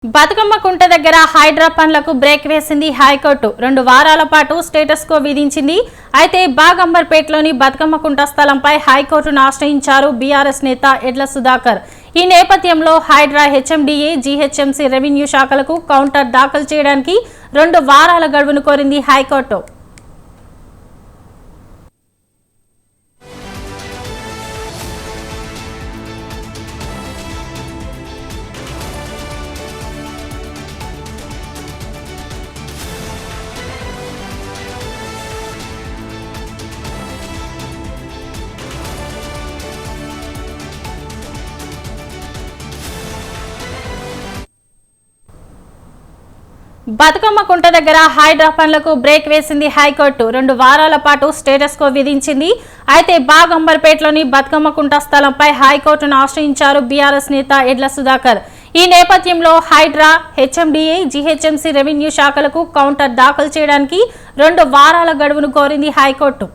బతుకమ్మ కుంట దగ్గర హైడ్రా పనులకు బ్రేక్ వేసింది హైకోర్టు 2 వారాల పాటు స్టేటస్ కో విధించింది. అయితే బాగంబర్పేటలోని బతుకమ్మ కుంట స్థలంపై హైకోర్టును ఆశ్రయించారు బీఆర్ఎస్ నేత ఎడ్ల సుధాకర్. ఈ నేపథ్యంలో హైడ్రా హెచ్ఎండిఏ జీహెచ్ఎంసీ రెవెన్యూ శాఖలకు కౌంటర్ దాఖలు చేయడానికి 2 వారాల గడువును కోరింది హైకోర్టు. బతుకమ్మ కుంట దగ్గర హైడ్రా పనులకు బ్రేక్ వేసింది హైకోర్టు. 2 వారాల పాటు స్టేటస్ కో విధించింది. అయితే బాగంబర్పేటలోని బతుకమ్మ కుంట స్థలంపై హైకోర్టును ఆశ్రయించారు బీఆర్ఎస్ నేత ఎడ్ల సుధాకర్. ఈ నేపథ్యంలో హైడ్రా హెచ్ఎండిఏ జీహెచ్ఎంసీ రెవెన్యూ శాఖలకు కౌంటర్ దాఖలు చేయడానికి 2 వారాల గడువును కోరింది హైకోర్టు.